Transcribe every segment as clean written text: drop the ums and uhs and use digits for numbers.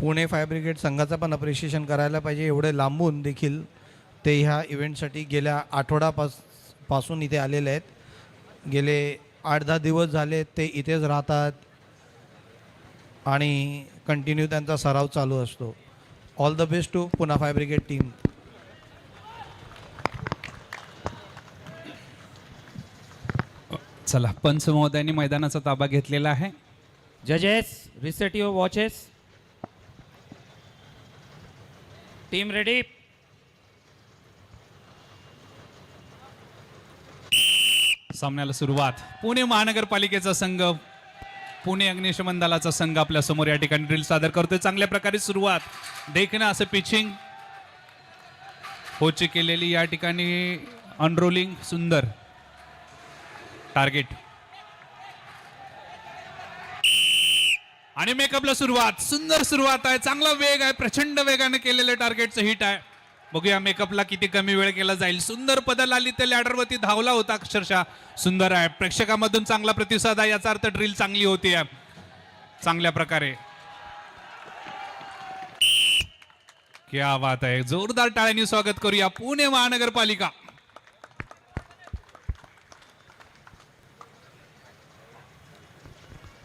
Pune fire brigade संघाचं पण appreciation करायला पाहिजे. एवढे लांबून देखील ते ह्या इव्हेंटसाठी गेल्या आठवड्यापासून इथे आलेले आहेत. गेले 8-10 दिवस झाले ते इथेच राहतात आणि कंटिन्यू त्यांचा सराव चालू असतो. All the best to Pune fire brigade team. चला, पंच महोदयांनी मैदानाचा ताबा घेतलेला आहे. जजेस, reset your watches. Team ready. सामन्याला सुरुवात. पुणे महानगरपालिकेचा संघ, पुणे अग्निशमन दलाचा संघ आपल्या समोर या ठिकाणी ड्रिल सादर करतोय. चांगल्या प्रकारे सुरुवात, देखणं असं पिचिंग होची केलेली या ठिकाणी अनरोलिंग, सुंदर टार्गेट आणि मेकअपला सुरुवात. सुंदर सुरुवात आहे, चांगला वेग आहे, प्रचंड वेगाने केलेलं टार्गेटचं हिट आहे. बघूया मेकअपला किती कमी वेळ केला जाईल. सुंदर पदल आली, त्या लॅडरवरती धावला होता अक्षरशः. सुंदर आहे, प्रेक्षकांमधून चांगला प्रतिसाद आहे, याचा अर्थ ड्रिल चांगली होती आहे. चांगल्या प्रकारे, क्या बात आहे. जोरदार टाळ्यांनी स्वागत करूया पुणे महानगरपालिका.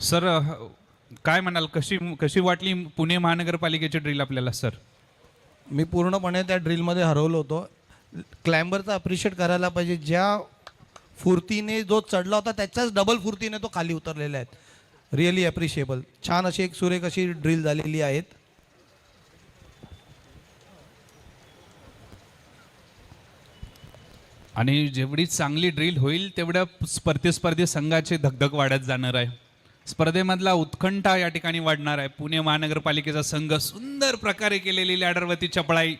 सर, काय म्हणाल, कशी वाटली पुणे महानगरपालिकेची ड्रिल आपल्याला? सर, मी पूर्णपणे त्या ड्रिलमध्ये हरवलो होतो. क्लाइंबरचा अप्रिशिएट करायला पाहिजे. ज्या फुर्तीने जो चढला होता त्याच्याच डबल फुर्तीने तो खाली उतरलेला आहे. Really appreciable. छान अशी एक सुरेख अशी ड्रिल झालेली आहेत. आणि जेवढी चांगली ड्रिल होईल तेवढ्या स्पर्धी संघाची धगधग वाढत जाणार आहे. स्पर्धेमधला उत्कंठा या ठिकाणी वाढणार आहे. पुणे महानगरपालिकेचा संघ सुंदर प्रकारे केलेली लॅडरवरती चपळाई,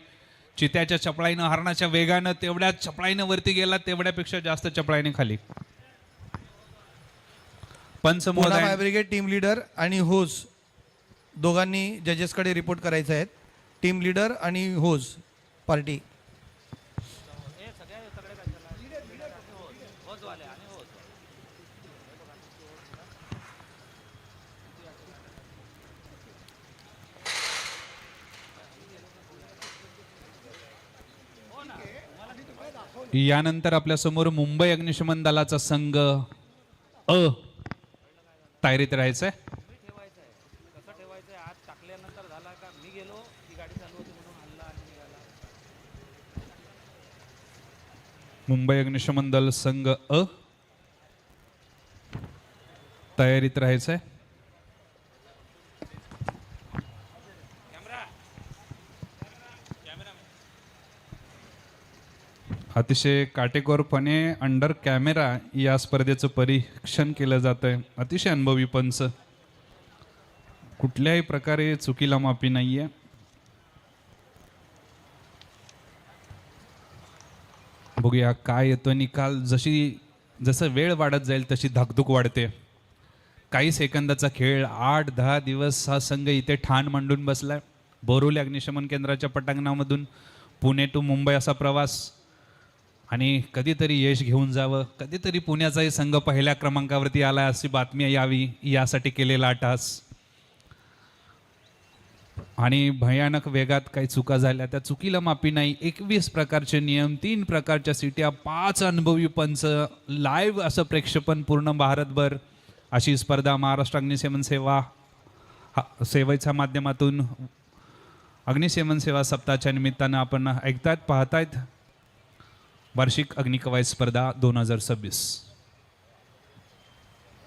चित्याच्या चपळाईनं, हरणाच्या वेगानं, तेवढ्या चपळाईनं वरती गेला, तेवढ्यापेक्षा जास्त चपळाईने खाली. पंच पुणे फायर महोदय, ब्रिगेड टीम लीडर आणि होज दोघांनी जजेसकडे रिपोर्ट करायचे आहेत. टीम लीडर आणि होज पार्टी. यानंतर आपल्या समोर मुंबई अग्निशमन दलाचा संघ तयारीत राहायचंय. मुंबई अग्निशमन दल संघ तयारीत राहायचंय. अतिशय काटेकोरपणे अंडर कॅमेरा या स्पर्धेचं परीक्षण केलं जात आहे. अतिशय अनुभवी पंच, कुठल्याही प्रकारे चुकीला माफी नाहीये. बघूया काय येतो निकाल. जसं वेळ वाढत जाईल तशी धाकधूक वाढते. काही सेकंदाचा खेळ, 8-10 दिवस हा संघ इथे ठाण मांडून बसलाय. बोरिवली अग्निशमन केंद्राच्या पटांगणामधून पुणे टू मुंबई असा प्रवास, आणि कधीतरी यश घेऊन जावं, कधीतरी पुण्याचाही संघ पहिल्या क्रमांकावरती आला अशी बातमी यावी, यासाठी केलेला अट्टहास. आणि भयानक वेगात काही चुका झाल्या, त्या चुकीला माफी नाही. 21 प्रकारचे नियम, 3 प्रकारच्या सिट्या, 5 अनुभवी पंच, लाईव्ह असं प्रेक्षेपण पूर्ण भारतभर. अशी स्पर्धा महाराष्ट्र अग्निशमन सेवेच्या माध्यमातून अग्निशमन सेवा सप्ताहाच्या निमित्तानं आपण ऐकतायत, पाहतायत. वार्षिक अग्निकवायत स्पर्धा 2026.